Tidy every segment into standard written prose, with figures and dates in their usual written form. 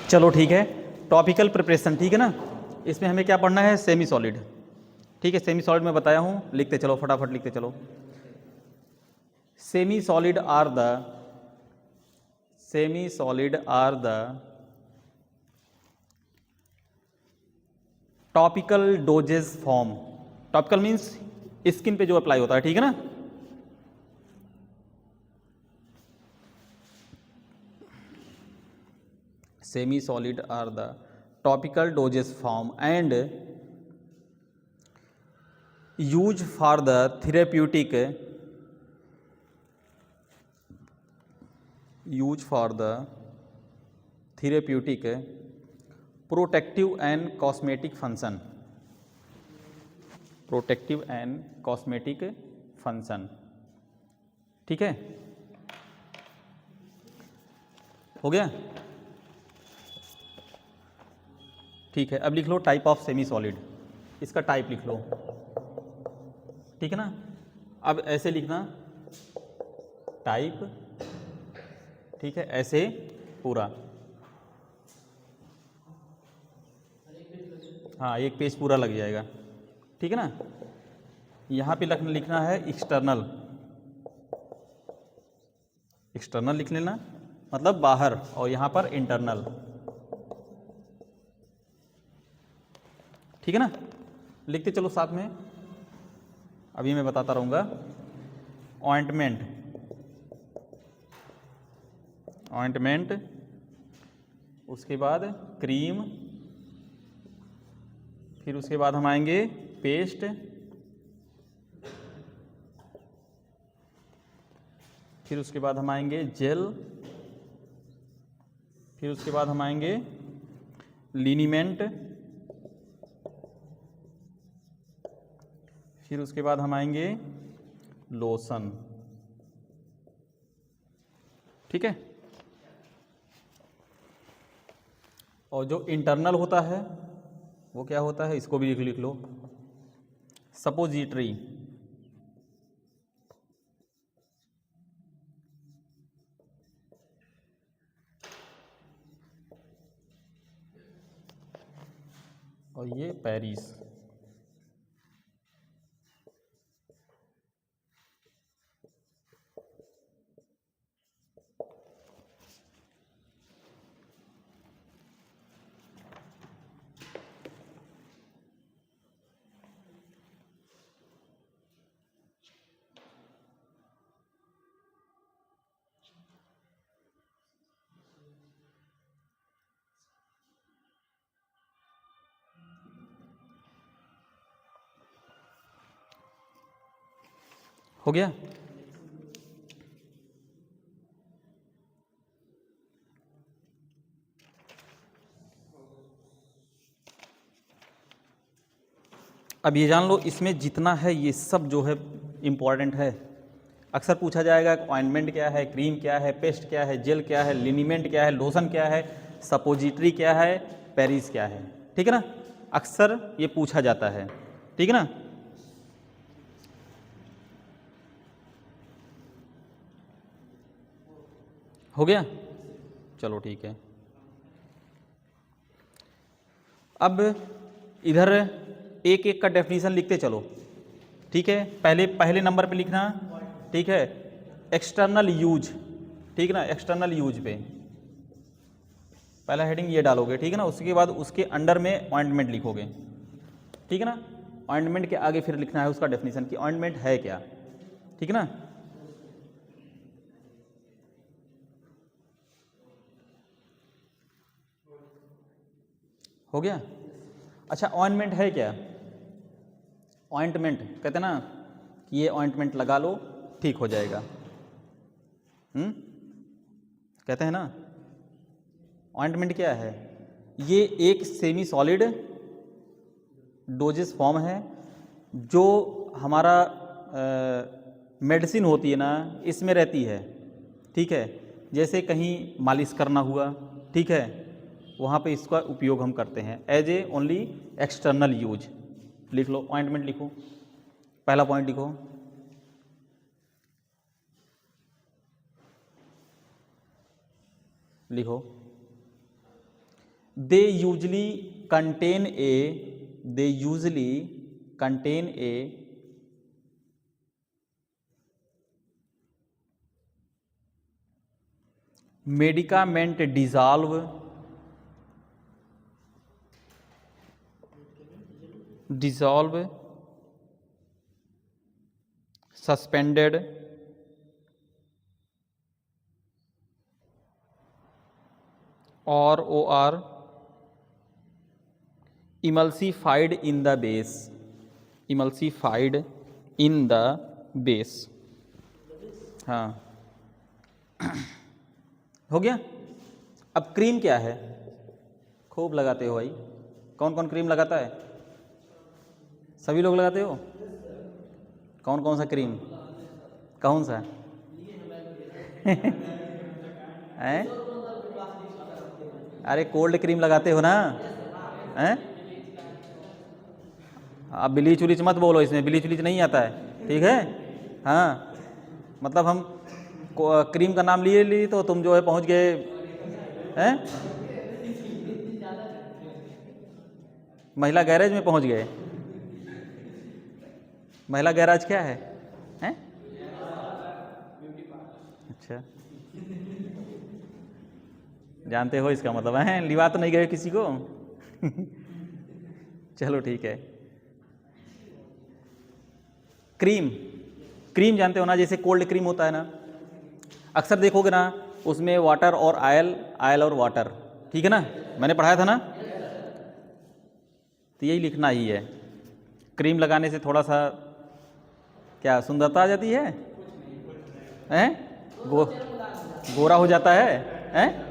चलो ठीक है, टॉपिकल प्रिपरेशन, ठीक है ना। इसमें हमें क्या पढ़ना है, सेमी सॉलिड। ठीक है, सेमी सॉलिड में बताया हूँ, लिखते चलो, फटाफट लिखते चलो। Semi solid are the topical doses form. Topical means skin पे जो अप्लाई होता है, ठीक है ना। Semi solid are the topical doses form and use for the therapeutic protective and cosmetic function. ठीक है, हो गया। ठीक है, अब लिख लो टाइप ऑफ सेमी सॉलिड, इसका टाइप लिख लो, ठीक है ना। अब ऐसे लिखना टाइप, ठीक है, ऐसे पूरा, हाँ एक पेज पूरा लग जाएगा, ठीक है ना। यहाँ पे लिखना है एक्सटर्नल लिख लेना, मतलब बाहर, और यहाँ पर इंटरनल, ठीक है ना। लिखते चलो साथ में, अभी मैं बताता रहूँगा। ऑइंटमेंट, उसके बाद क्रीम, फिर उसके बाद हम आएंगे पेस्ट, फिर उसके बाद हम आएंगे जेल, फिर उसके बाद हम आएंगे लिनीमेंट, फिर उसके बाद हम आएंगे लोशन, ठीक है। और जो इंटरनल होता है वो क्या होता है, इसको भी लिख लो, सपोजिटरी, और ये पेरिस। हो गया। अब ये जान लो, इसमें जितना है ये सब जो है इम्पॉर्टेंट है। अक्सर पूछा जाएगा ऑइंटमेंट क्या है, क्रीम क्या है, पेस्ट क्या है, जेल क्या है, लिनीमेंट क्या है, लोशन क्या है, सपोजिटरी क्या है, पेरिस क्या है, ठीक है ना। अक्सर ये पूछा जाता है, ठीक है ना। हो गया, चलो ठीक है। अब इधर एक एक का डेफिनेशन लिखते चलो, ठीक है। पहले नंबर पे लिखना, ठीक है, एक्सटर्नल यूज, ठीक है ना। एक्सटर्नल यूज पे पहला हेडिंग ये डालोगे, ठीक है ना। उसके बाद उसके अंडर में ऑइंटमेंट लिखोगे, ठीक है ना। ऑइंटमेंट के आगे फिर लिखना है उसका डेफिनेशन कि ऑइंटमेंट है क्या, ठीक है ना। हो गया। अच्छा, ऑइंटमेंट है क्या। ऑइंटमेंट कहते ना कि ये ऑइंटमेंट लगा लो ठीक हो जाएगा, कहते हैं ना। ऑइंटमेंट क्या है, ये एक सेमी सॉलिड डोजेस फॉर्म है जो हमारा मेडिसिन होती है ना, इसमें रहती है, ठीक है। जैसे कहीं मालिश करना हुआ, ठीक है, वहाँ पे इसका उपयोग हम करते हैं as a only external use. लिख लो, ऑइंटमेंट लिखो, पहला पॉइंट लिखो। लिखो they usually contain a medicament dissolve suspended or emulsified in the base। हाँ, हो गया। अब क्रीम क्या है? खूब लगाते हो भाई। कौन कौन क्रीम लगाता है? सभी लोग लगाते हो? कौन कौन सा क्रीम? कौन सा हैं? अरे कोल्ड क्रीम लगाते हो ना? हैं? अब ब्लीच उलीच मत बोलो, इसमें ब्लीच उलीच नहीं आता है, ठीक है? हाँ, मतलब हम क्रीम का नाम लिए तो तुम जो है पहुंच गए हैं महिला गैरेज में पहुंच गए। महिला गैराज क्या है? हैं? अच्छा, जानते हो इसका मतलब है? लिवा तो नहीं गए किसी को? चलो ठीक है। क्रीम जानते हो ना, जैसे कोल्ड क्रीम होता है ना, अक्सर देखोगे ना उसमें वाटर और आयल और वाटर, ठीक है ना? मैंने पढ़ाया था ना? तो यही लिखना ही है। क्रीम लगाने से थोड़ा सा क्या सुंदरता आ जाती है? हैं? गोरा हो जाता है? हैं?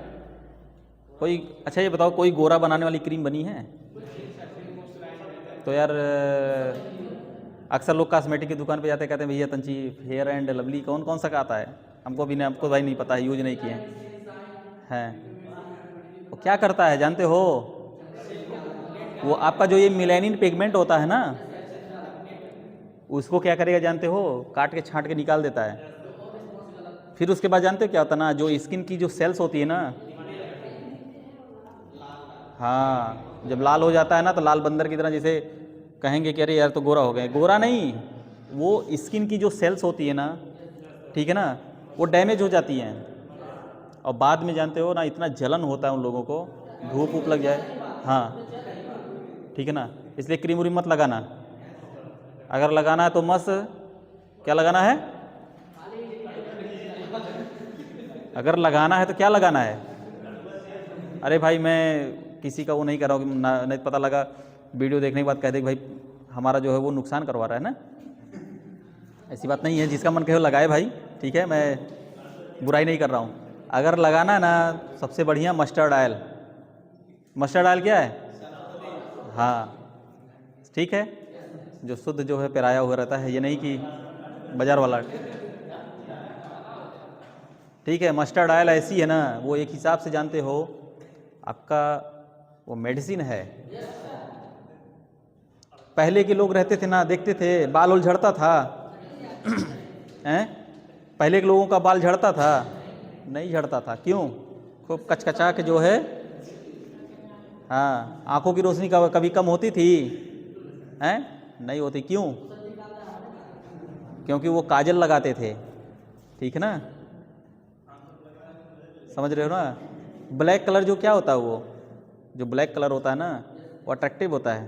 कोई अच्छा ये बताओ, कोई गोरा बनाने वाली क्रीम बनी है? तो यार अक्सर लोग कॉस्मेटिक की दुकान पे जाते कहते हैं भैया तंची फेयर एंड लवली कौन कौन सा का आता है? हमको भी नहीं, हमको भाई नहीं पता है, यूज नहीं किए हैं। वो क्या करता है जानते हो? वो आपका जो ये मिलेनिन पिगमेंट होता है ना, उसको क्या करेगा जानते हो? काट के छांट के निकाल देता है। फिर उसके बाद जानते हो क्या होता है ना, जो स्किन की जो सेल्स होती है ना, हाँ, जब लाल हो जाता है ना तो लाल बंदर की तरह, जैसे कहेंगे कि अरे यार तो गोरा हो गए। गोरा नहीं, वो स्किन की जो सेल्स होती है ना, ठीक है ना, वो डैमेज हो जाती हैं और बाद में जानते हो ना इतना जलन होता है उन लोगों को, धूप ऊप लग जाए। हाँ, ठीक है ना, इसलिए क्रीम व्रीम मत लगाना। अगर लगाना है तो मस्त क्या लगाना है? अगर लगाना है तो क्या लगाना है? अरे भाई मैं किसी का वो नहीं कर रहा हूँ कि नहीं पता लगा वीडियो देखने के बाद कह दे कि भाई हमारा जो है वो नुकसान करवा रहा है ना, ऐसी बात नहीं है। जिसका मन कहे वो लगाए भाई, ठीक है, मैं बुराई नहीं कर रहा हूँ। अगर लगाना है ना, सबसे बढ़िया मस्टर्ड ऑयल। मस्टर्ड ऑयल क्या है? हाँ, ठीक है, जो शुद्ध जो है पेराया हुआ रहता है, ये नहीं कि बाजार वाला। ठीक है, मस्टर्ड ऑयल ऐसी है ना, वो एक हिसाब से जानते हो आपका वो मेडिसिन है। पहले के लोग रहते थे ना, देखते थे बाल उल झड़ता था हैं? पहले के लोगों का बाल झड़ता था? नहीं झड़ता था। क्यों? खूब कचकचा के जो है, हाँ, आंखों की रोशनी कभी कम होती थी हैं? नहीं होती। क्यों? क्योंकि वो काजल लगाते थे, ठीक है ना, समझ रहे हो ना? ब्लैक कलर जो क्या होता है, वो जो ब्लैक कलर होता है ना, वो अट्रैक्टिव होता है,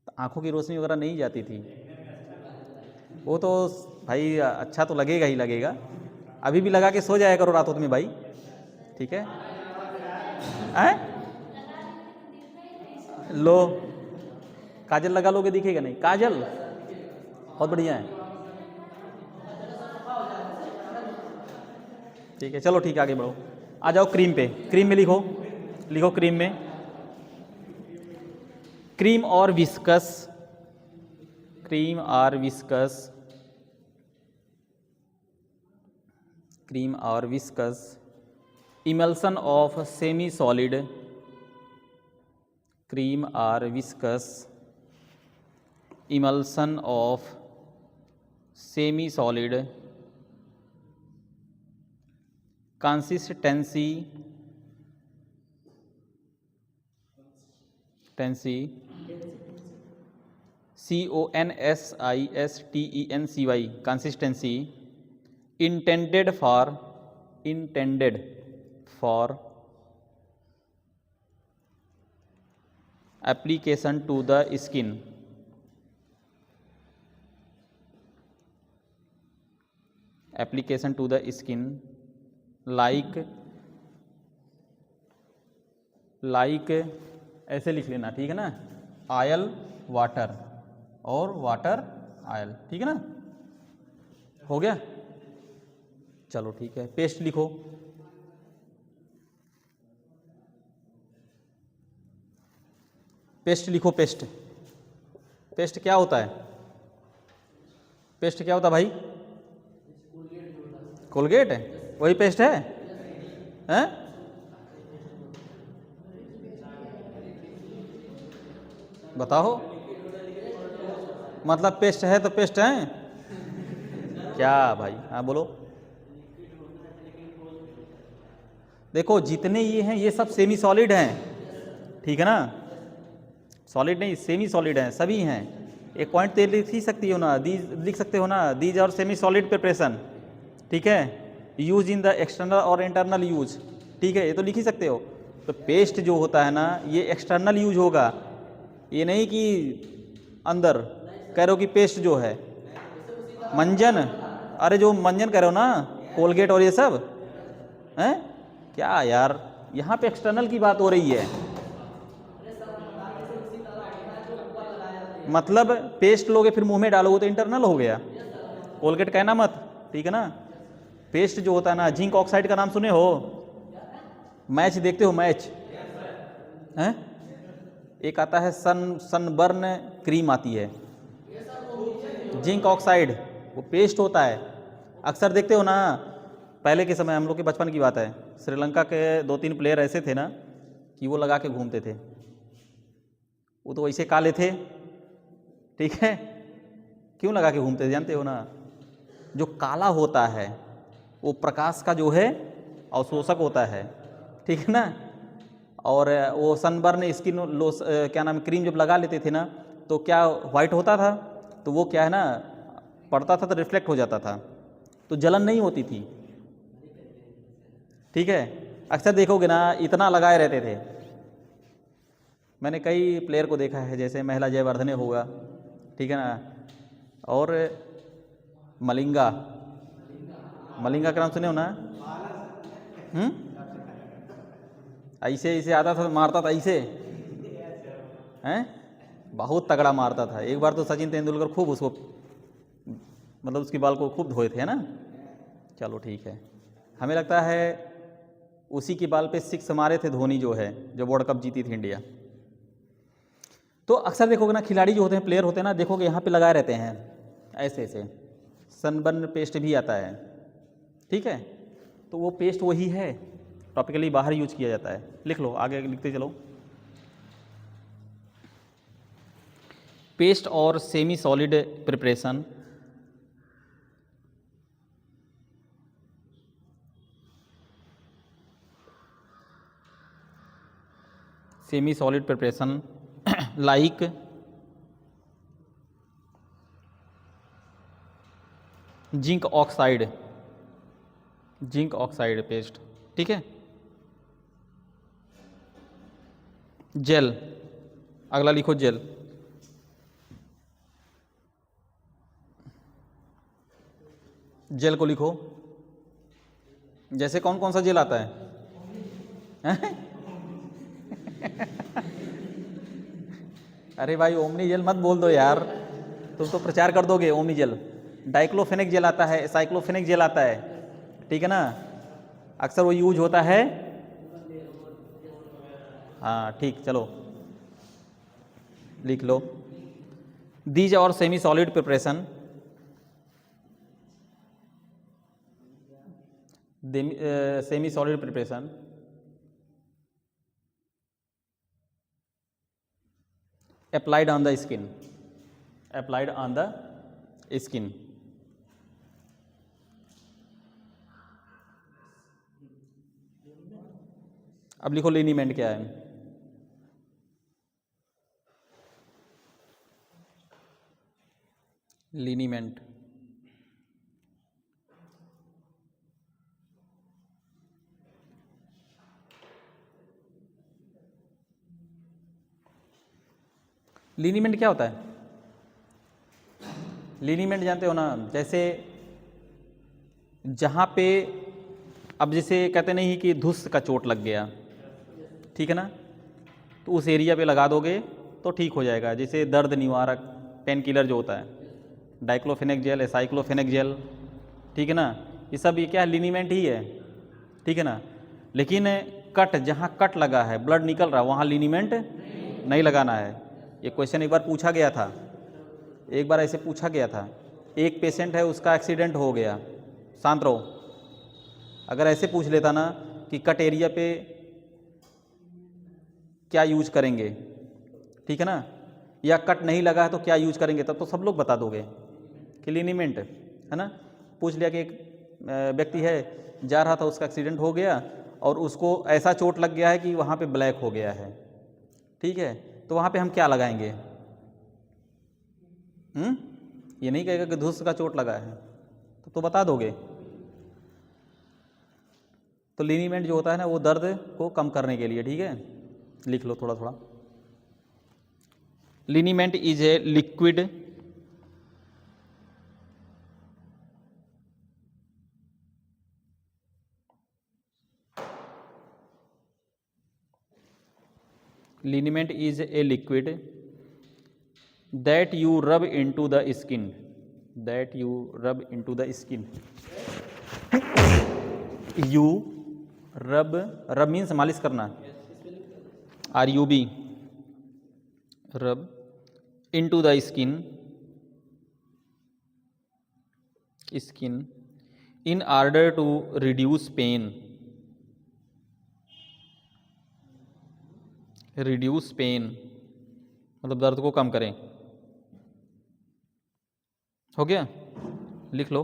तो आंखों की रोशनी वगैरह नहीं जाती थी। वो तो भाई अच्छा तो लगेगा ही लगेगा। अभी भी लगा के सो जाया करो रातों में भाई, ठीक है? लो, काजल लगा लोगे दिखेगा नहीं? काजल बहुत बढ़िया है, ठीक है, चलो ठीक है, आगे बढ़ो। आ जाओ क्रीम पे। क्रीम में लिखो, लिखो क्रीम में, cream are viscous, cream are viscous, cream are viscous emulsion of semi solid, cream are viscous emulsion of semi solid consistency consistency, CONSISTENCY, consistency, intended for application to the skin, application to the skin, like ऐसे लिख लेना, ठीक है ना, oil water और water oil, ठीक है ना, हो गया। चलो ठीक है, पेस्ट लिखो। पेस्ट लिखो, पेस्ट। पेस्ट क्या होता है? पेस्ट क्या होता है भाई? कोलगेट है, वही पेस्ट है? हैं? बताओ, मतलब पेस्ट है तो पेस्ट है क्या भाई? हाँ बोलो। देखो जितने ये हैं ये सब सेमी सॉलिड हैं, ठीक है ना, सॉलिड नहीं सेमी सॉलिड हैं, सभी हैं। एक पॉइंट तो लिख ही सकती हो ना, दीज लिख सकते हो ना, दीज और सेमी सॉलिड प्रिपरेशन, ठीक है, यूज इन द एक्सटर्नल और इंटरनल यूज, ठीक है, ये तो लिख ही सकते हो। तो पेस्ट जो होता है ना ये एक्सटर्नल यूज होगा, ये नहीं कि अंदर कह रहे हो कि पेस्ट जो है मंजन, अरे जो मंजन कह रहे हो ना, कोलगेट और ये सब हैं क्या यार, यहाँ पे एक्सटर्नल की बात हो रही है। मतलब पेस्ट लोगे फिर मुंह में डालोगे तो इंटरनल हो गया, कोलगेट कहना मत, ठीक है ना। पेस्ट जो होता है ना, जिंक ऑक्साइड का नाम सुने हो? मैच देखते हो मैच? हैं? एक आता है सनबर्न क्रीम आती है, जिंक ऑक्साइड, वो पेस्ट होता है, अक्सर देखते हो ना। पहले के समय हम लोग के बचपन की बात है, श्रीलंका के 2-3 प्लेयर ऐसे थे ना कि वो लगा के घूमते थे, वो तो वैसे काले थे, ठीक है, क्यों लगा के घूमते थे जानते हो ना? जो काला होता है वो प्रकाश का जो है अवशोषक होता है, ठीक है ना। और वो सनबर्न स्किन क्या नाम क्रीम जब लगा लेते थे ना तो क्या वाइट होता था, तो वो क्या है ना पड़ता था तो रिफ्लेक्ट हो जाता था, तो जलन नहीं होती थी, ठीक है। अक्सर देखोगे ना इतना लगाए रहते थे, मैंने कई प्लेयर को देखा है, जैसे महिला जयवर्धने होगा, ठीक है ना, और मलिंगा, मलिंगा का नाम सुने हो ना? ऐसे ऐसे आता था मारता था ऐसे, हैं, बहुत तगड़ा मारता था। एक बार तो सचिन तेंदुलकर खूब उसको मतलब उसकी बाल को खूब धोए थे, है ना। चलो ठीक है, हमें लगता है उसी की बाल पे 6 मारे थे धोनी जो है, जो वर्ल्ड कप जीती थी इंडिया। तो अक्सर देखोगे ना खिलाड़ी जो होते हैं, प्लेयर होते हैं ना, देखोगे यहाँ पे लगाए रहते हैं ऐसे ऐसे, सनबर्न पेस्ट भी आता है, ठीक है। तो वो पेस्ट वही है, टॉपिकली बाहर यूज किया जाता है। लिख लो, आगे लिखते चलो। पेस्ट और semi solid preparation, semi solid preparation like zinc oxide, zinc oxide paste, ठीक है। जेल, अगला लिखो जेल, जेल को लिखो। जैसे कौन कौन सा जेल आता है? अरे भाई ओमनी जेल मत बोल दो यार, तुम तो प्रचार कर दोगे ओमनी जेल। डाइक्लोफेनिक जेल आता है, साइक्लोफेनिक जेल आता है, ठीक है ना, अक्सर वो यूज होता है। हाँ ठीक, चलो लिख लो। दीज और semi solid preparation, semi solid preparation applied on the skin, applied on the skin। अब लिखो लिनीमेंट क्या है? लिनीमेंट, लिनीमेंट क्या होता है? लिनीमेंट जानते हो ना, जैसे जहाँ पे अब जैसे कहते नहीं कि धुस का चोट लग गया, ठीक है ना, तो उस एरिया पे लगा दोगे तो ठीक हो जाएगा। जैसे दर्द निवारक पेन किलर जो होता है, डाइक्लोफेनेक जेल, साइक्लोफेनेक जेल, ठीक है ना, ये सब ये क्या है, लिनीमेंट ही है, ठीक है ना। लेकिन कट, जहाँ कट लगा है, ब्लड निकल रहा है, वहाँ लिनीमेंट नहीं लगाना है। ये क्वेश्चन एक बार पूछा गया था, एक बार ऐसे पूछा गया था, एक पेशेंट है उसका एक्सीडेंट हो गया, शांत रहो, अगर ऐसे पूछ लेता ना कि कट एरिया पे क्या यूज करेंगे, ठीक है ना, या कट नहीं लगा है तो क्या यूज करेंगे, तब तो सब लोग बता दोगे कि लिनीमेंट है ना। पूछ लिया कि एक व्यक्ति है जा रहा था, उसका एक्सीडेंट हो गया और उसको ऐसा चोट लग गया है कि वहाँ पे ब्लैक हो गया है, ठीक है, तो वहाँ पे हम क्या लगाएंगे? ये नहीं कहेगा कि धुस का चोट लगा है, तो बता दोगे। तो लिनीमेंट जो होता है ना, वो दर्द को कम करने के लिए, ठीक है, लिख लो थोड़ा थोड़ा। Liniment is a liquid liniment is a liquid that you rub into the skin, that you rub into the skin, you rub, rub means मालिश करना, rub, rub into the skin, skin in order to reduce pain, reduce pain मतलब दर्द को कम करें। हो गया, लिख लो।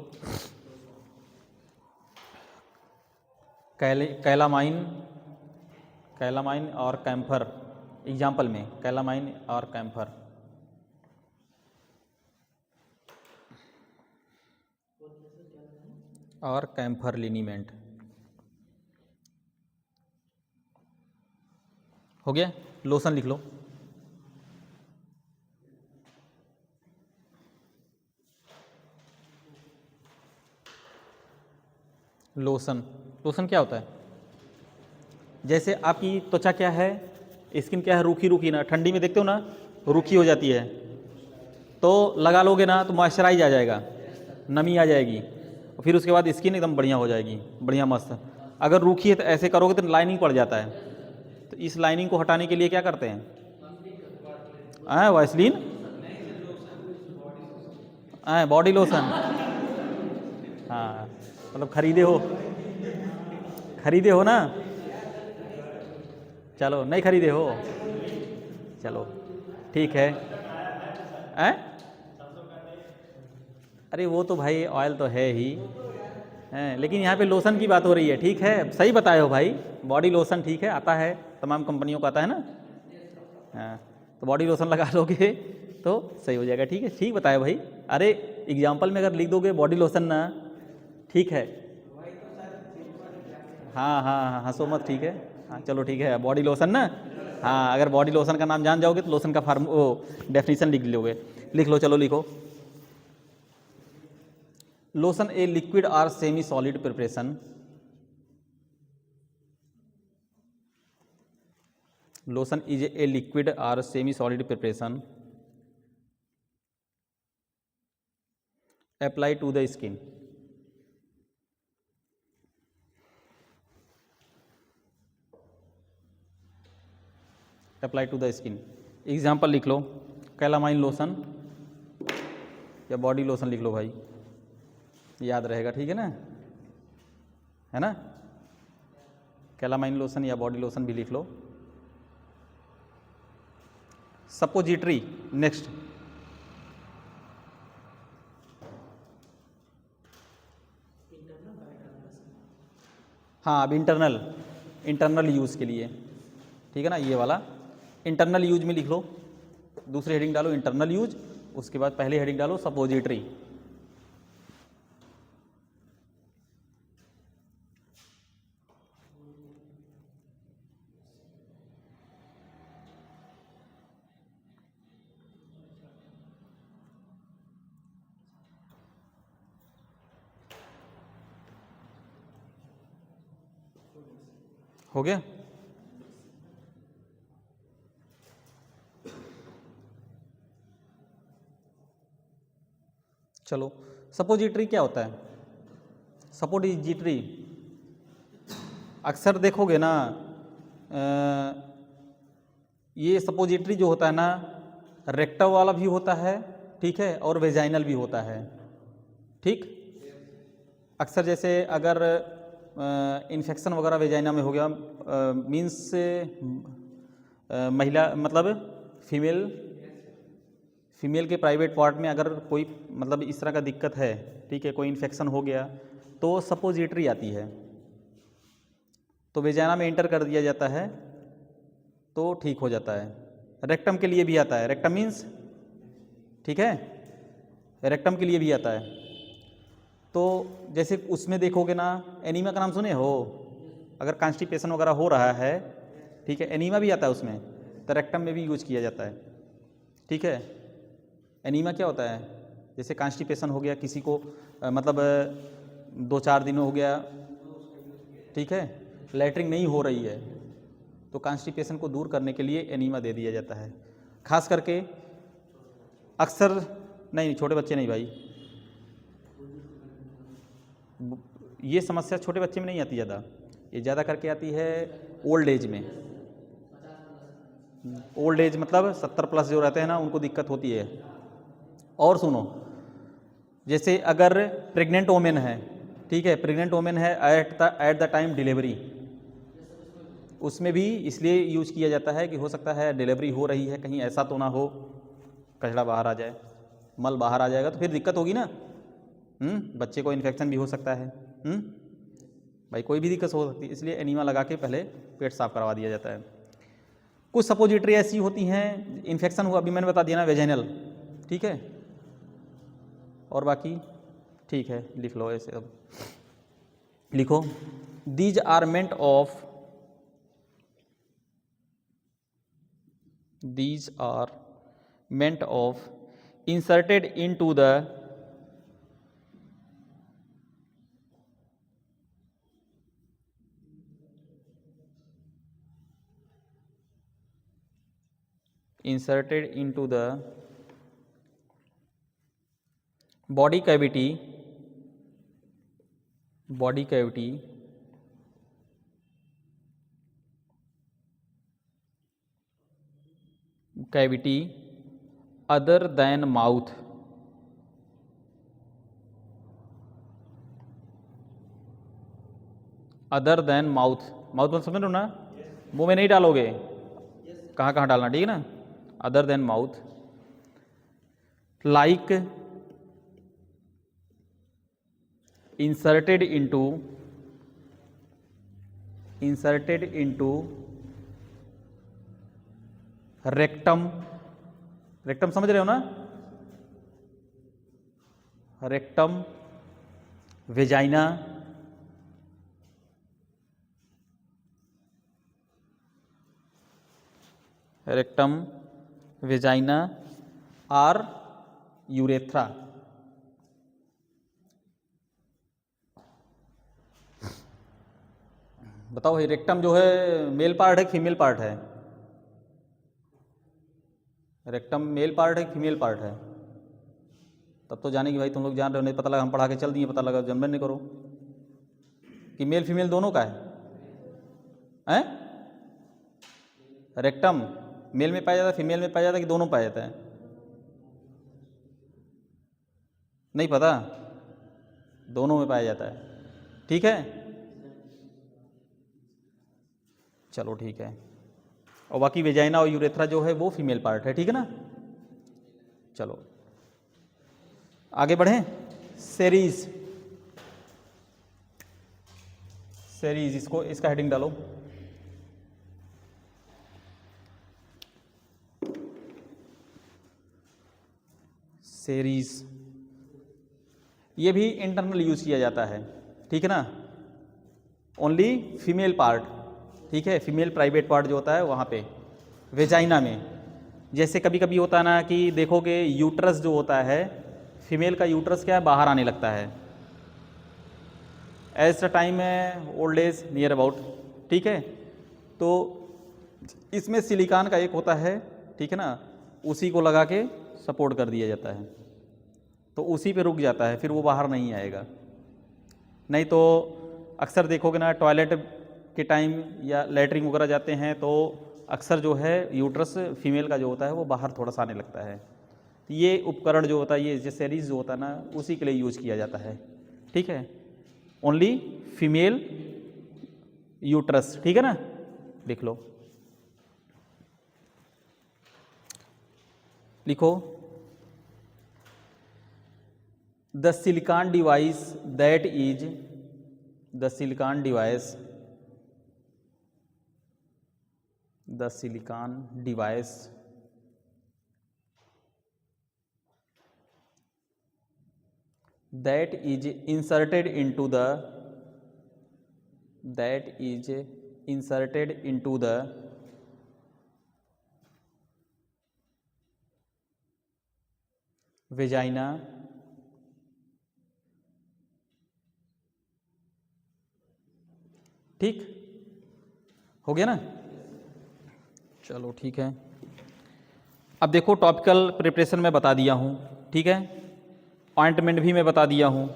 कैलामाइन, कैलामाइन और कैम्फर, एग्जाम्पल में कैलामाइन और कैम्फर, और कैम्फर लिनीमेंट। हो गया। लोशन लिख लो। लोशन, लोशन क्या होता है? जैसे आपकी त्वचा क्या है, स्किन क्या है, रूखी रूखी ना, ठंडी में देखते हो ना रूखी हो जाती है, तो लगा लोगे ना तो मॉइस्चराइज आ जाएगा, नमी आ जाएगी, और फिर उसके बाद स्किन एकदम बढ़िया हो जाएगी, बढ़िया मस्त। अगर रूखी है तो ऐसे करोगे तो लाइनिंग पड़ जाता है, तो इस लाइनिंग को हटाने के लिए क्या करते हैं? Vaseline, body lotion. हाँ मतलब खरीदे हो, खरीदे हो ना, चलो नहीं खरीदे हो, चलो ठीक है। अरे वो तो भाई ऑयल तो है ही, लेकिन यहाँ पे लोशन की बात हो रही है, ठीक है, सही बताए हो भाई, बॉडी लोशन ठीक है, आता है, तमाम कंपनियों का आता है ना, हाँ, तो बॉडी लोशन लगा लोगे तो सही हो जाएगा, ठीक है, ठीक बताए भाई। अरे एग्जाम्पल में अगर लिख दोगे बॉडी लोशन ना, ठीक है, हाँ हाँ हाँ, हंसो मत, ठीक है, हाँ चलो ठीक है, बॉडी लोशन ना, हाँ अगर बॉडी लोशन का नाम जान जाओगे तो लोशन का फार्म वो डेफिनेशन लिख लोगे, लिख लो, चलो लिखो। Lotion a liquid or semi solid preparation, lotion is a liquid or semi solid preparation apply to the skin, apply to the skin. Example लिख लो, कैलामाइन लोशन या बॉडी लोशन लिख लो भाई, याद रहेगा, ठीक है ना, है ना, कैलामाइन लोशन या बॉडी लोशन भी लिख लो। सपोजिटरी, नेक्स्ट, हाँ अब इंटरनल, इंटरनल यूज़ के लिए, ठीक है ना, ये वाला इंटरनल यूज में लिख लो, दूसरी हेडिंग डालो इंटरनल यूज, उसके बाद पहले हेडिंग डालो सपोजिटरी। हो गया? चलो, सपोजिटरी क्या होता है? सपोजिटरी अक्सर देखोगे ना, ये सपोजिटरी जो होता है ना, रेक्टम वाला भी होता है, ठीक है, और वेजाइनल भी होता है, ठीक। अक्सर जैसे अगर इन्फेक्शन वगैरह वेजाइना में हो गया, मीन्स महिला मतलब फीमेल के प्राइवेट पार्ट में अगर कोई मतलब इस तरह का दिक्कत है, ठीक है, कोई इन्फेक्शन हो गया तो सपोजिटरी आती है, तो वेजाइना में इंटर कर दिया जाता है तो ठीक हो जाता है। रेक्टम के लिए भी आता है, रेक्टम मीन्स, ठीक है, रेक्टम के लिए भी आता है। तो जैसे उसमें देखोगे ना, एनीमा का नाम सुने हो? अगर कॉन्स्टिपेशन वगैरह हो रहा है, ठीक है, एनीमा भी आता है उसमें, तो रेक्टम में भी यूज किया जाता है, ठीक है। एनीमा क्या होता है? जैसे कॉन्स्टिपेशन हो गया किसी को, मतलब 2-4 दिन हो गया, ठीक है, लैट्रिन नहीं हो रही है, तो कॉन्स्टिपेशन को दूर करने के लिए एनीमा दे दिया जाता है। खास करके अक्सर, नहीं छोटे बच्चे नहीं भाई, ये समस्या छोटे बच्चे में नहीं आती ज़्यादा, ये ज़्यादा करके आती है ओल्ड एज में। ओल्ड एज मतलब 70+ जो रहते हैं ना, उनको दिक्कत होती है। और सुनो, जैसे अगर प्रेग्नेंट वोमेन है, ठीक है, प्रेग्नेंट वोमेन है एट द टाइम डिलीवरी, उसमें भी इसलिए यूज किया जाता है कि हो सकता है डिलीवरी हो रही है, कहीं ऐसा तो ना हो कचड़ा बाहर आ जाए, मल बाहर आ जाएगा तो फिर दिक्कत होगी ना, बच्चे को इन्फेक्शन भी हो सकता है, भाई कोई भी दिक्कत हो सकती है, इसलिए एनीमा लगा के पहले पेट साफ करवा दिया जाता है। कुछ सपोजिटरी ऐसी होती हैं, इन्फेक्शन हुआ, अभी मैंने बता दिया ना, वेजाइनल, ठीक है, और बाकी ठीक है, लिख लो ऐसे। अब लिखो, these are meant of, these are meant of inserted into the body cavity other than mouth, mouth मतलब समझ लो ना, मुंह में नहीं डालोगे, कहाँ कहाँ डालना, ठीक है ना, other than mouth, like inserted into rectum समझ रहे हो ना, रेक्टम, वेजाइना, और यूरेथ्रा। बताओ भाई, रेक्टम जो है मेल पार्ट है फीमेल पार्ट है? रेक्टम मेल पार्ट है फीमेल पार्ट है? तब तो जाने की भाई तुम लोग जान रहे हो, नहीं पता लगा हम पढ़ा के चल दिए, पता लगा जन्म नहीं करो कि मेल फीमेल दोनों का है? रेक्टम मेल में पाया जाता है, फीमेल में पाया जाता है कि दोनों पाया जाता है? नहीं पता, दोनों में पाया जाता है, ठीक है, चलो ठीक है। और बाकी वेजाइना और यूरेथ्रा जो है वो फीमेल पार्ट है, ठीक है ना। चलो आगे बढ़ें। सेरीज, इसको, इसका हेडिंग डालो। सेरीज, ये भी इंटरनल यूज किया जाता है, ठीक है ना, ओनली फीमेल पार्ट, ठीक है, फीमेल प्राइवेट पार्ट जो होता है वहाँ पे वेजाइना में। जैसे कभी कभी होता है ना कि देखोगे यूट्रस जो होता है, फीमेल का यूट्रस क्या है, बाहर आने लगता है as the time old age near about, ठीक है। तो इसमें सिलिकॉन का एक होता है, ठीक है ना, उसी को लगा के सपोर्ट कर दिया जाता है, तो उसी पे रुक जाता है, फिर वो बाहर नहीं आएगा। नहीं तो अक्सर देखोगे ना टॉयलेट के टाइम या लैटरिन वगैरह जाते हैं तो अक्सर जो है यूट्रस फीमेल का जो होता है वो बाहर थोड़ा सा आने लगता है। तो ये उपकरण जो होता है, ये सेरीज जो होता है ना, उसी के लिए यूज किया जाता है, ठीक है, ओनली फीमेल यूट्रस, ठीक है ना, लिख लो, लिखो the silicon device that is the silicon device the silicon device that is inserted into the vagina ठीक हो गया ना, चलो ठीक है। अब देखो टॉपिकल प्रिपरेशन मैं बता दिया हूँ, ठीक है, ऑइंटमेंट भी मैं बता दिया हूँ,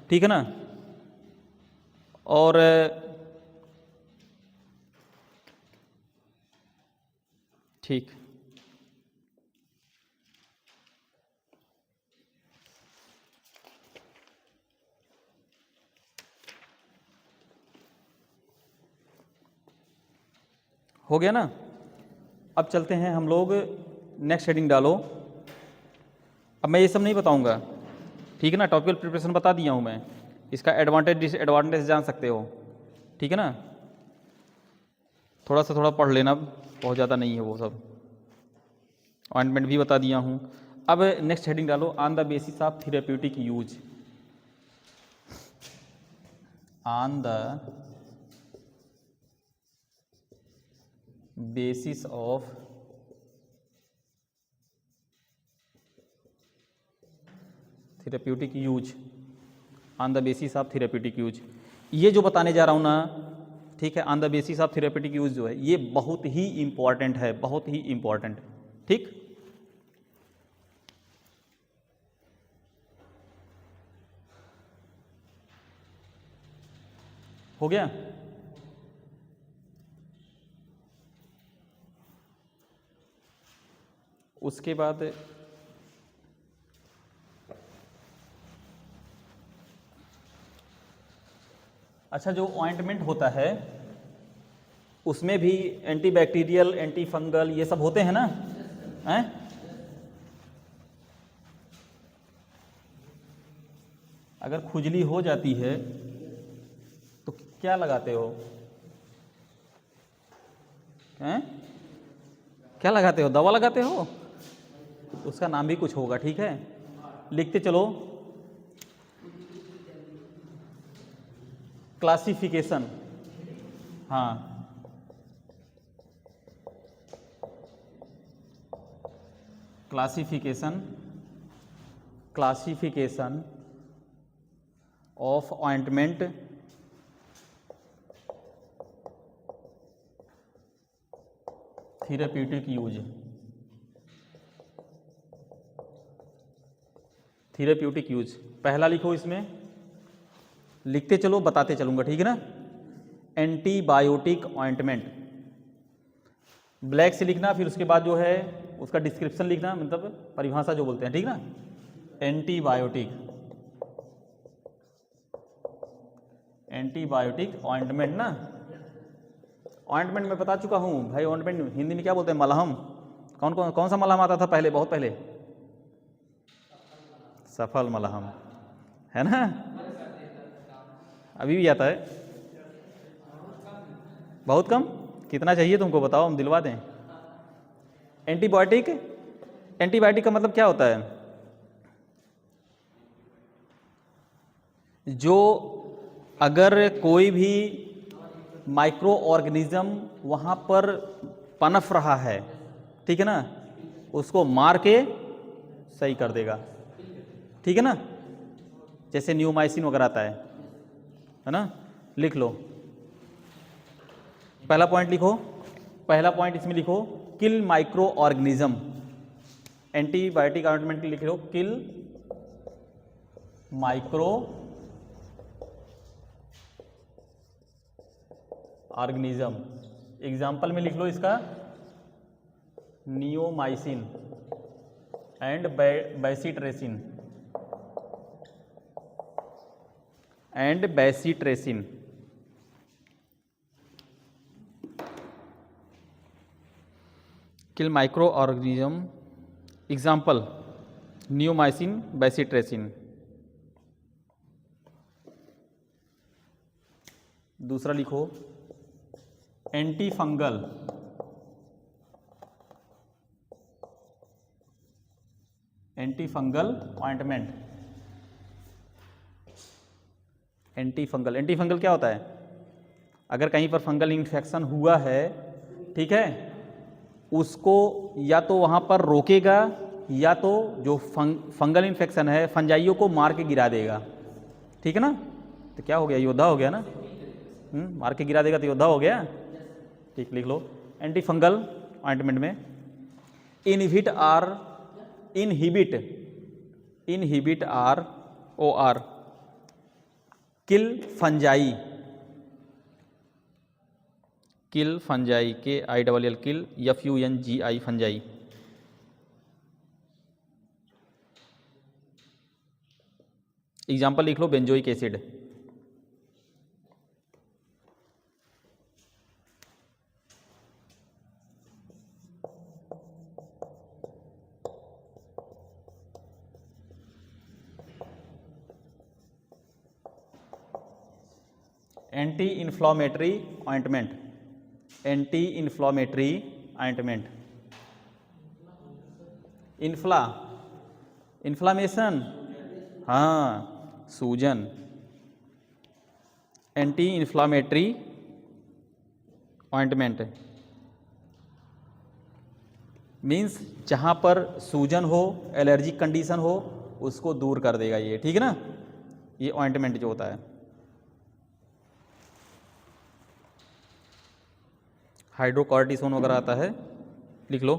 ठीक है ना, और ठीक, हो गया ना। अब चलते हैं हम लोग, नेक्स्ट हेडिंग डालो। अब मैं ये सब नहीं बताऊंगा, ठीक है ना, टॉपिकल प्रिपरेशन बता दिया हूँ मैं, इसका एडवांटेज डिसएडवांटेज जान सकते हो, ठीक है ना, थोड़ा पढ़ लेना, बहुत ज़्यादा नहीं है वो सब, ऑइंटमेंट भी बता दिया हूँ। अब नेक्स्ट हेडिंग डालो, on the basis of therapeutic use, on the basis of therapeutic use, on the basis of therapeutic use, ये जो बताने जा रहा हूँ ना, ठीक है, on the basis of therapeutic use जो है ये बहुत ही इंपॉर्टेंट है, बहुत ही इंपॉर्टेंट, ठीक। हो गया। उसके बाद अच्छा, जो ऑइंटमेंट होता है उसमें भी एंटीबैक्टीरियल, एंटी फंगल ये सब होते हैं ना, हैं? अगर खुजली हो जाती है तो क्या लगाते हो, हैं? क्या लगाते हो, दवा लगाते हो, उसका नाम भी कुछ होगा, ठीक है, लिखते चलो। क्लासिफिकेशन, हाँ, classification of ointment therapeutic use, therapeutic use पहला लिखो, इसमें लिखते चलो, बताते चलूंगा, ठीक है ना। एंटीबायोटिक ऑइंटमेंट, ब्लैक से लिखना, फिर उसके बाद जो है उसका डिस्क्रिप्शन लिखना, मतलब परिभाषा जो बोलते हैं, ठीक ना। एंटीबायोटिक ऑइंटमेंट ना, ऑइंटमेंट मैं बता चुका हूँ भाई, ऑइंटमेंट हिंदी में क्या बोलते हैं, मलहम। कौन सा मलहम आता था पहले, बहुत पहले, सफल मलहम, है ना, अभी भी आता है, बहुत कम, कितना चाहिए तुमको बताओ, हम दिलवा दें। एंटीबायोटिक, एंटीबायोटिक का मतलब क्या होता है, जो अगर कोई भी माइक्रो ऑर्गेनिज्म वहाँ पर पनप रहा है, ठीक है ना, उसको मार के सही कर देगा, ठीक है ना, जैसे न्यूमाइसिन वगैरह आता है ना। लिख लो, पहला पॉइंट लिखो, पहला पॉइंट इसमें लिखो, kill micro organism. Antibiotic ointment लिख लो, किल माइक्रो ऑर्गेनिज्म। एग्जाम्पल में लिख लो इसका neomycin and bacitracin and bacitracin. Kill micro organism, example neomycin bacitracin. दूसरा लिखो anti fungal, anti fungal ointment. Anti fungal, anti fungal क्या होता है? अगर कहीं पर फंगल इन्फेक्शन हुआ है, ठीक है, उसको या तो वहाँ पर रोकेगा या तो जो फंगल इन्फेक्शन है फंजाइयों को मार के गिरा देगा, ठीक है ना। तो क्या हो गया, योद्धा हो गया ना। मार के गिरा देगा तो योद्धा हो गया। ठीक, लिख लो एंटी फंगल ऑइंटमेंट में inhibit or O R kill fungi, kill fungi K I double L kill FUNGI fungi. Example लिख लो benzoic acid. Anti inflammatory ointment, anti inflammatory ointment. Inflammation, हाँ, सूजन। एंटी इन्फ्लामेटरी ऑइंटमेंट मीन्स जहाँ पर सूजन हो, allergic condition हो, उसको दूर कर देगा ये, ठीक है ना, ये ऑइंटमेंट जो होता है। हाइड्रोकॉर्टिसोन वगैरह आता है, लिख लो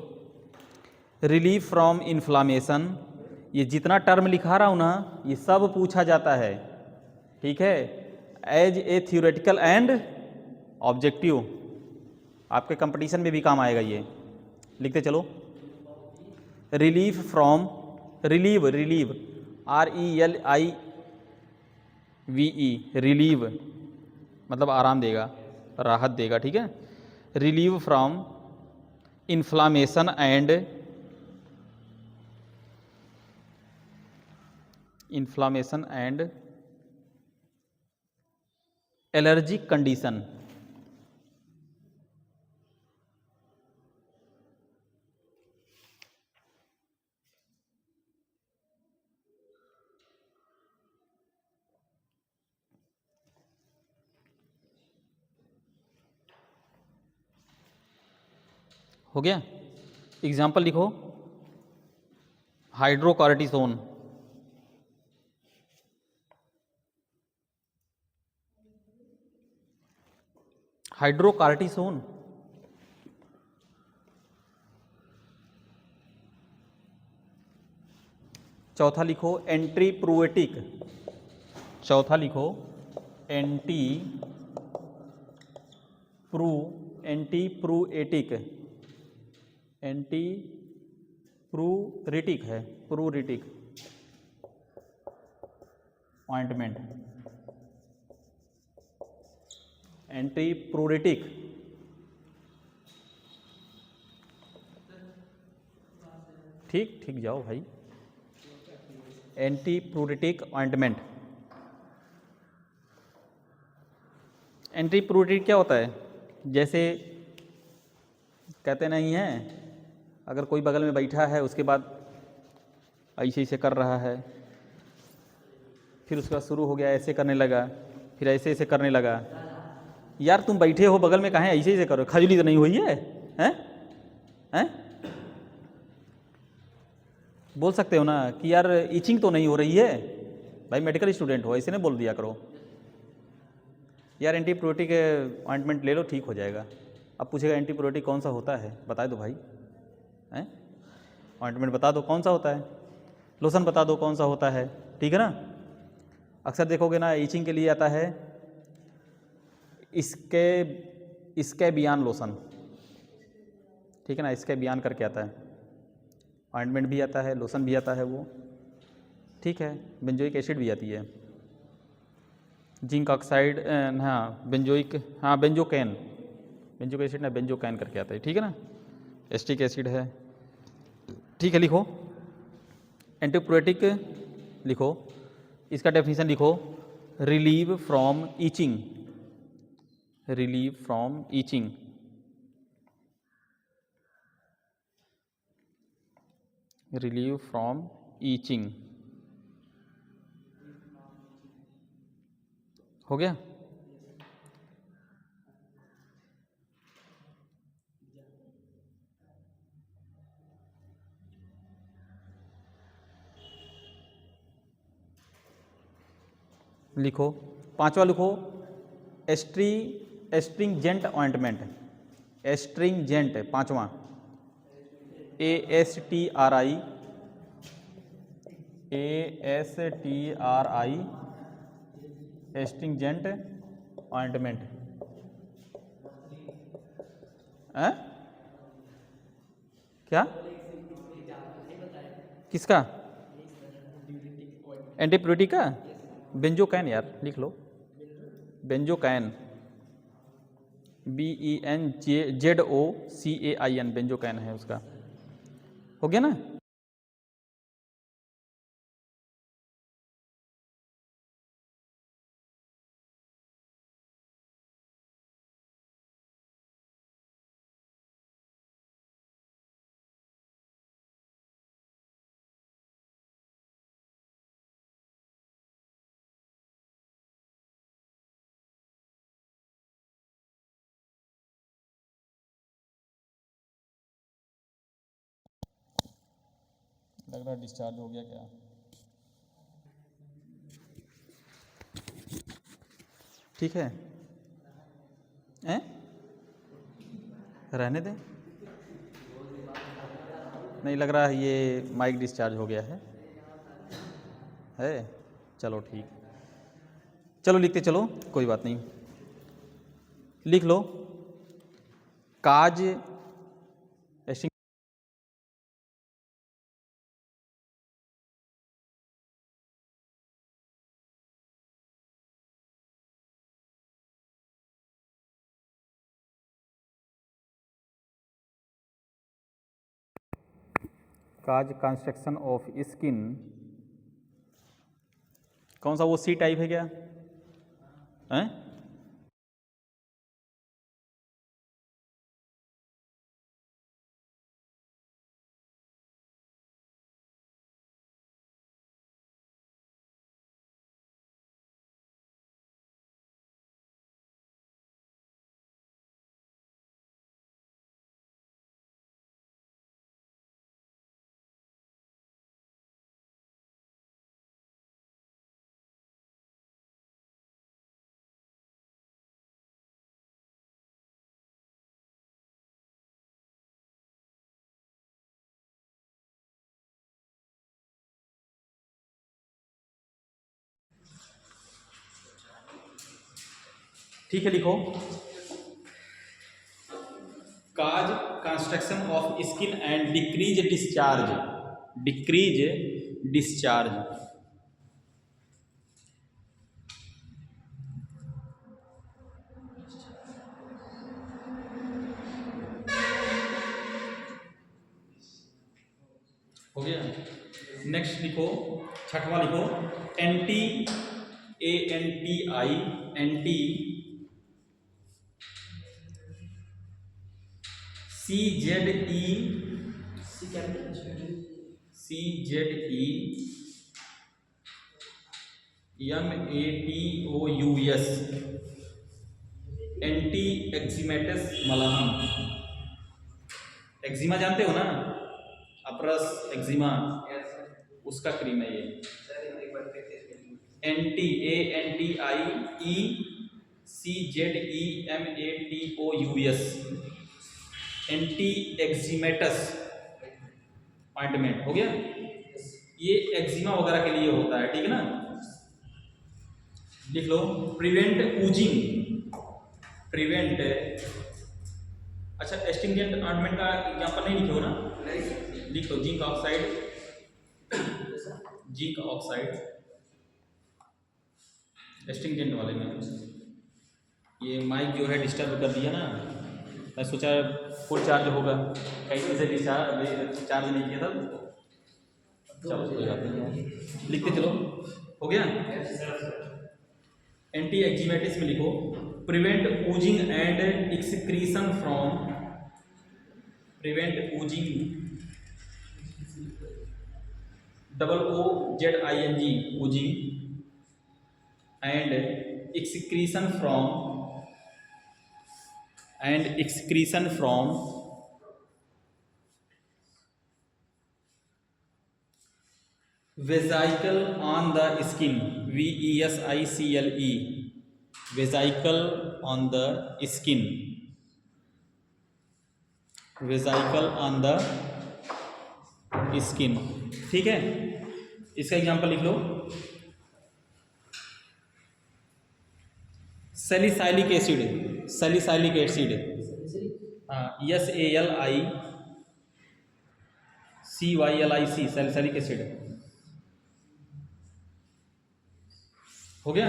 रिलीफ फ्रॉम इन्फ्लामेशन। ये जितना टर्म लिखा रहा हूँ ना, ये सब पूछा जाता है, ठीक है, as a theoretical and objective. आपके कंपटीशन में भी काम आएगा ये, लिखते चलो। Relief from, relieve, relieve RELIVE, relieve मतलब आराम देगा, राहत देगा, ठीक है। Relieve from inflammation and allergic condition. हो गया। एग्जाम्पल लिखो हाइड्रोकॉर्टिसोन, हाइड्रोकॉर्टिसोन। चौथा लिखो एंटीप्रूएटिक, चौथा लिखो एंटीप्रूएटिक, एंटीप्रूरिटिक है, प्रूरिटिक ऑइंटमेंट। एंटीप्रूरिटिक, ठीक ठीक जाओ भाई। एंटीप्रूरिटिक ऑइंटमेंट। एंटीप्रूरिटिक क्या होता है? जैसे कहते नहीं हैं, अगर कोई बगल में बैठा है उसके बाद ऐसे ऐसे कर रहा है, फिर उसके बाद शुरू हो गया, ऐसे करने लगा, फिर ऐसे ऐसे करने लगा। यार तुम बैठे हो बगल में, कहाँ ऐसे ऐसे करो, खजली तो नहीं हुई है? हैं हैं बोल सकते हो ना कि यार इचिंग तो नहीं हो रही है? भाई मेडिकल स्टूडेंट हो, ऐसे नहीं बोल दिया करो। यार एंटीबायोटिक ऑइंटमेंट ले लो, ठीक हो जाएगा। अब पूछेगा एंटीबायोटिक कौन सा होता है, बता दो भाई। हैं ऑइंटमेंट बता दो कौन सा होता है, लोशन बता दो कौन सा होता है, ठीक है ना। अक्सर देखोगे ना ईचिंग के लिए आता है इसके इसके बियान लोशन, ठीक है ना, इसके बियान करके आता है। ऑइंटमेंट भी आता है, लोशन भी आता है वो, ठीक है। बेंजोइक एसिड भी आती है, जिंक ऑक्साइड, हाँ बेंजोइक, हाँ बेंजोकैन, बेंजोइक एसिड ना बेंजोकैन करके आता है, ठीक है ना। एस्टिक एसिड है, ठीक है। लिखो एंटीबायोटिक, लिखो इसका डेफिनेशन लिखो, relieve from itching, relieve from itching, relieve from itching, हो गया। लिखो पांचवा, लिखो एस्ट्रिंजेंट ऑइंटमेंट, एस्ट्रिंजेंट पांचवा, ASTRI, ASTRI, एस्ट्रिंजेंट ऑइंटमेंट। क्या किसका? एंटीबायोटिक का? बेंजोकैन यार, लिख लो बेंजोकैन, BENZOCAIN, बेंजोकैन है उसका, हो गया ना। लग रहा डिस्चार्ज हो गया क्या? ठीक है, हैं रहने दें, नहीं लग रहा है ये माइक डिस्चार्ज हो गया है। चलो ठीक, चलो लिखते चलो, कोई बात नहीं। लिख लो काज एस्टिंग, काज कंस्ट्रक्शन ऑफ स्किन, कौन सा वो सी टाइप है क्या? हैं ठीक है, लिखो cause construction of skin and decrease discharge, decrease discharge, हो गया। नेक्स्ट लिखो छठवां, लिखो anti, ANTI, anti CZE MATOUS, anti eczematous मलहम। एक्जिमा जानते हो ना, अपरस एक्जिमा, उसका क्रीम है ये। ANTIECZEMATOUS, anti eczematous ointment. हो गया, ये एक्जिमा वगैरह के लिए होता है, ठीक है ना। लिख लो, प्रिवेंट ऊजिंग, प्रिवेंट, अच्छा एस्टिंगेंट ऑइंटमेंट का एग्जांपल नहीं लिखे हो ना, लिख लो जिंक ऑक्साइड, जिंक ऑक्साइड एस्टिंगेंट वाले में। ये माइक जो है डिस्टर्ब कर दिया ना, मैं सोचा फुल चार्ज होगा, कैसे से चार्ज नहीं किया था। चलो कोई बात नहीं, लिखते चलो। हो गया, एंटी एक्जिमेटिस में लिखो, prevent oozing and excretion from, prevent oozing, OOZING, oozing, and excretion from vesicle on the skin, VESICLE, vesicle on the skin, vesicle on the skin, ठीक है। इसका एग्जांपल लिख लो, salicylic acid, salicylic acid, SALICYLIC, salicylic acid. हो गया,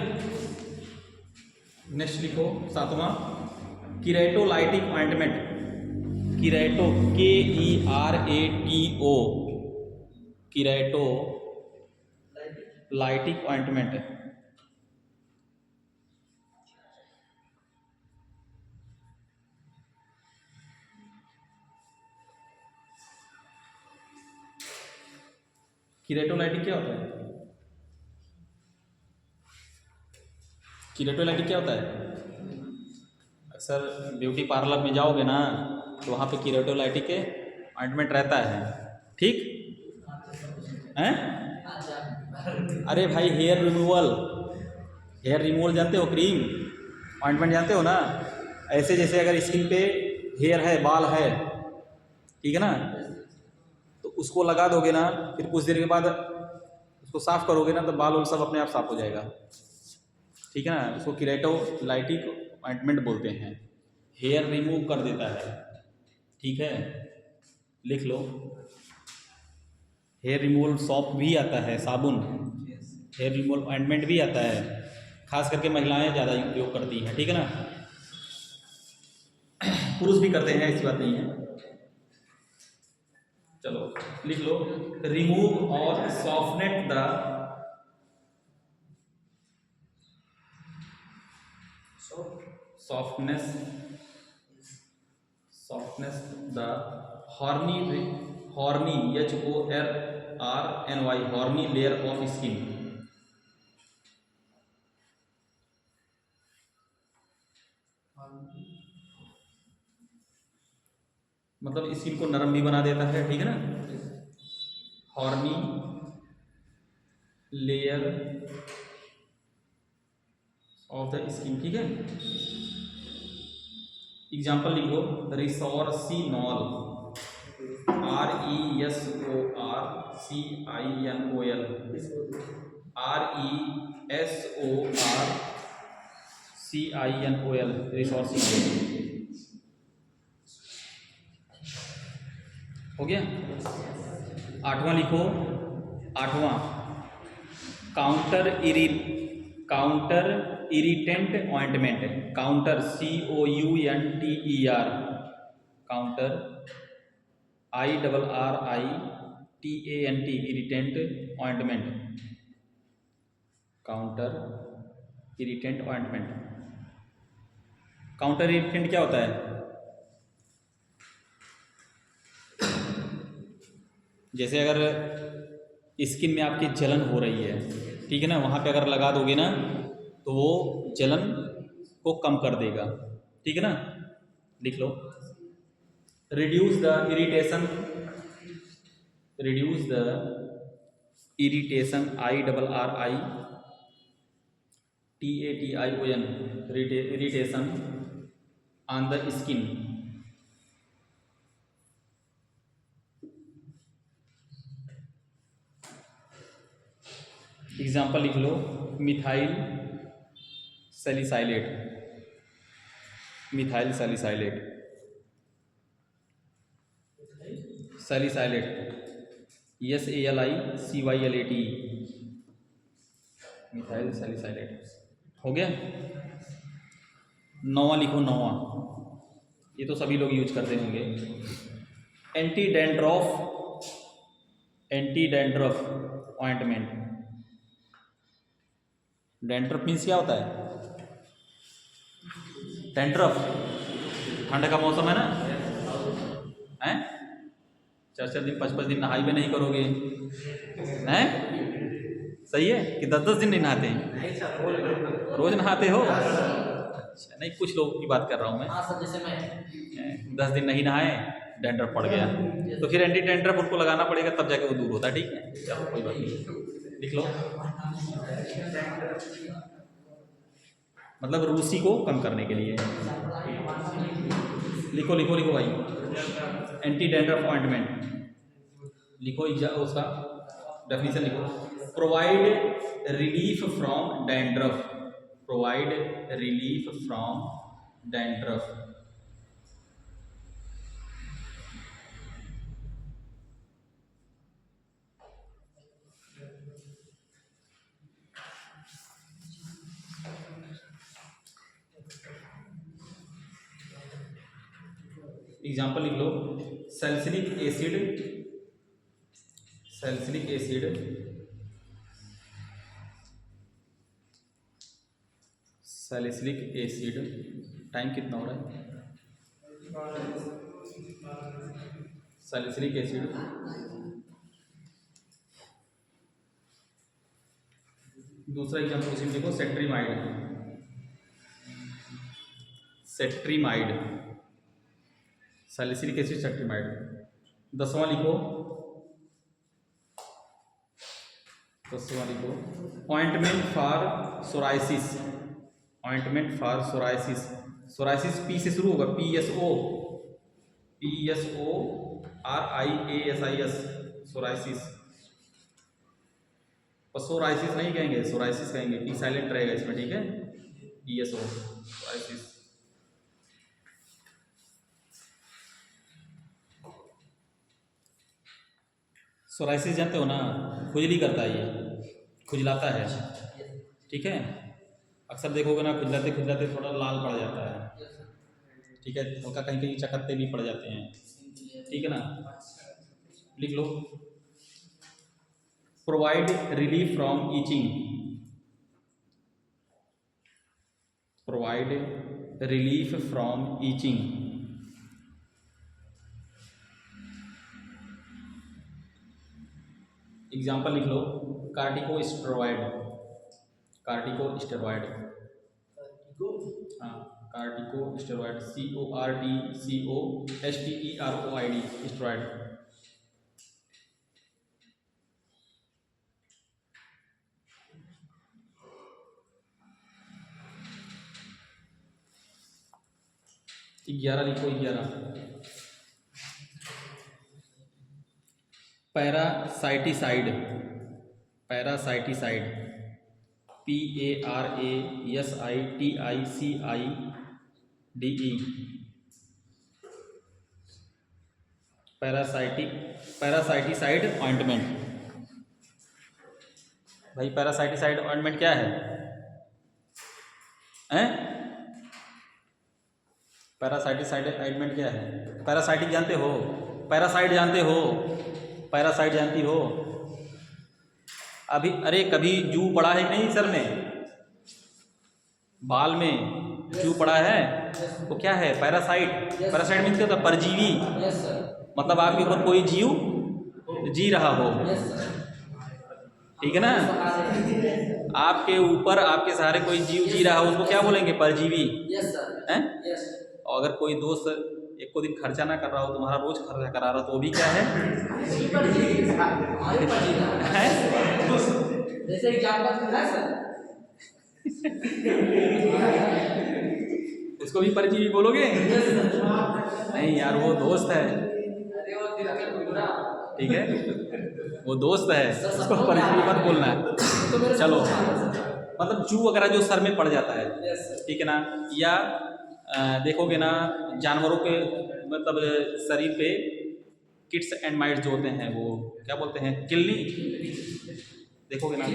next लिखो 7वां, keratolytic ointment, kerato, KERATO, keratolytic ointment. Keratolytic क्या होता है? कीरेटोलाइटिक क्या होता है? अक्सर ब्यूटी पार्लर में जाओगे ना, तो वहाँ पे कीरेटोलाइटिक के ऑइंटमेंट रहता है, ठीक हैं? अरे भाई, हेयर रिमूवल जानते हो, क्रीम ऑइंटमेंट जानते हो ना। ऐसे जैसे अगर स्किन पे हेयर है, बाल है, ठीक है ना, तो उसको लगा दोगे ना, फिर कुछ देर के बाद उसको साफ करोगे ना, तो बाल उल सब अपने आप साफ हो जाएगा, ठीक है ना। उसको कीरेटोलाइटिक ऑइंटमेंट बोलते हैं, हेयर रिमूव कर देता है, ठीक है। लिख लो, हेयर रिमूवल सॉप भी आता है, साबुन, हेयर रिमूवल ऑइंटमेंट भी आता है, खास करके महिलाएं ज़्यादा उपयोग करती हैं, ठीक है ना। पुरुष भी करते हैं, ऐसी बात नहीं है। चलो लिख लो, remove or softness the horny, HORNY, horny layer of skin. मतलब स्किन को नरम भी बना देता है, ठीक है ना। Horny layer of the skin, ठीक है। एग्जाम्पल लिख लो, रिसोर्सिनॉल, RESORCINOL, RESORCINOL, रिसोर्सिनॉल। हो गया। 8वां लिखो, 8वां, counter irritant ointment, counter, COUNTER, counter, IRRITANT, irritant ointment, counter irritant ointment. Counter irritant क्या होता है? जैसे अगर स्किन में आपकी जलन हो रही है, ठीक है ना, वहाँ पे अगर लगा दोगे ना तो वो जलन को कम कर देगा, ठीक है ना। लिख लो, reduce the irritation, reduce the irritation, IRRITATION, irritation on the skin. Example लिख लो, methyl salicylate, methyl salicylate, salicylate SALICYLAT, methyl salicylate. हो गया। नौवां लिखो, नौवां, ये तो सभी लोग यूज करते होंगे, anti dandruff, anti dandruff ointment. Dandruff means क्या होता है? डैंड्रफ, ठंड का मौसम है ना, हैं 4-4 दिन 5-5 दिन नहाई भी नहीं करोगे, हैं? सही है कि 10-10 दिन नहीं नहाते हैं? रोज नहाते हो? अच्छा, नहीं कुछ लोगों की बात कर रहा हूँ मैं। 10 दिन नहीं नहाए, डैंड्रफ पड़ गया, तो फिर एंटी डैंड्रफ उनको लगाना पड़ेगा, तब जाके वो दूर होता है, ठीक है। चलो कोई बात नहीं, लिख लो, मतलब रूसी को कम करने के लिए। लिखो लिखो लिखो भाई, एंटी डैंड्रफ ऑइंटमेंट लिखो, उसका डेफिनेशन लिखो, provide relief from dandruff, provide relief from dandruff. Example लिख लो, salicylic acid, salicylic acid, salicylic acid, time कितना हो रहा है? सैलिसिलिक एसिड, दूसरा एग्जाम्पल उसी में देखो, cetrimide, cetrimide, salicylic acid, cetrimide. 10वां लिखो, 10वां लिखो, ointment for psoriasis, ointment for psoriasis, psoriasis P से शुरू होगा, PSORIASIS, सोराइसिस, और सोराइसिस नहीं कहेंगे, सोराइसिस कहेंगे, पी साइलेंट रहेगा इसमें, ठीक है, PSO, सोराइसिस। सोराइसिस जानते हो ना, खुजली करता है, ये खुजलाता है, ठीक है। अक्सर देखोगे ना, खुजलाते खुजलाते थोड़ा लाल पड़ जाता है, ठीक है, हल्का कहीं कहीं चकत्ते भी पड़ जाते हैं, ठीक है ना। लिख लो, provide relief from itching, provide relief from itching. Example लिख लो, कार्टिकोस्टेरॉइड, कार्टिकोस्टेरॉइड, हाँ कार्टिकोस्टेरॉइड, CORTICOSTEROID, स्टेरॉइड। ग्यारह लिखो, 11, पैरासाइटिसाइड, पैरासाइटिसाइड, PARASITICIDE, पैरासाइटिसाइड ऑइंटमेंट। भाई पैरासाइटिसाइड ऑइंटमेंट क्या है, हैं? पैरासाइटिसाइड ऑइंटमेंट क्या है? पैरासाइटिक जानते हो? पैरासाइट जानते हो? पैरासाइट जानती हो? अभी अरे कभी जू पड़ा है कि नहीं सर में, बाल में जू पड़ा है, तो क्या है? पैरासाइट। पैरासाइट मीन्स क्या होता है? परजीवी, मतलब आपके ऊपर कोई जीव जी रहा हो, ठीक है ना। आपके ऊपर आपके सहारे कोई जीव जी रहा है, उसको क्या बोलेंगे? परजीवी। हैं? और अगर कोई दोस्त एक को दिन खर्चा ना कर रहा हो, तुम्हारा रोज खर्चा करा रहा, तो वो भी क्या है? उसको भी परजीवी बोलोगे? नहीं यार, वो दोस्त है, ठीक है, वो दोस्त है, उसको परजीवी मत बोलना है। चलो, मतलब जू वगैरह जो सर में पड़ जाता है, ठीक है ना। या देखोगे ना जानवरों के मतलब शरीर पे किट्स एंड माइट्स जो होते हैं, वो क्या बोलते हैं? किलनी, देखोगे ना।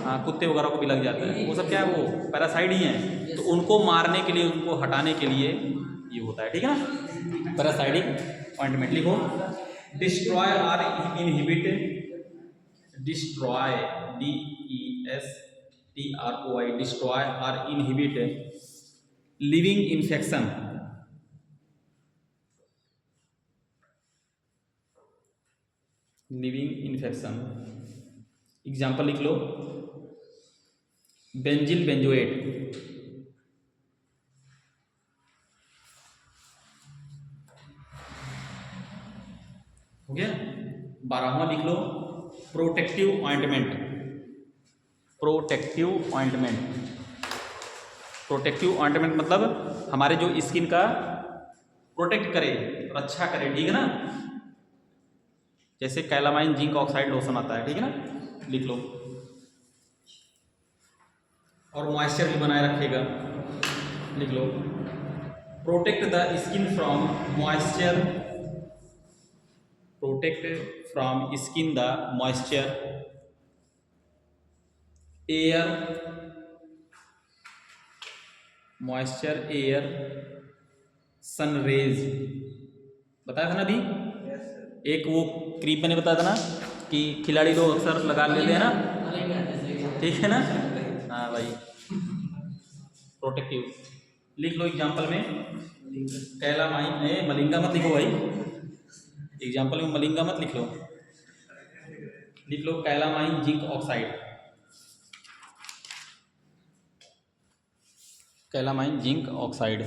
हाँ, कुत्ते वगैरह को भी लग जाता है, वो सब क्या है? वो पैरासाइट ही हैं। तो उनको मारने के लिए, उनको हटाने के लिए ये होता है, ठीक है ना। पैरासाइटिक ऑइंटमेंट लिखो। Destroy or inhibit, destroy DESTROY, destroy or inhibit living infection, living infection. Example लिख लो, बेंजिल बेंजोएट, हो गया। 12वां लिख लो, protective ointment, protective ointment. Protective ointment मतलब हमारे जो स्किन का प्रोटेक्ट करे, रक्षा करे, ठीक है ना। जैसे कैलामाइन जिंक ऑक्साइड लोशन आता है, ठीक है ना, लिख लो। और मॉइस्चर भी बनाए रखेगा, लिख लो। Protect the skin from moisture, protect from skin the moisture, air, moisture, air, sun rays. बताया था ना अभी? एक वो क्रीम मैंने बताया था ना कि खिलाड़ी लोग अक्सर लगा लेते हैं ना, ठीक है ना। हाँ भाई, प्रोटेक्टिव लिख लो एग्जाम्पल में। कैलामाइन, मलिंगा मत लिखो भाई, एग्जाम्पल में मलिंगा मत लिख लो, लिख लो calamine zinc oxide, calamine zinc oxide.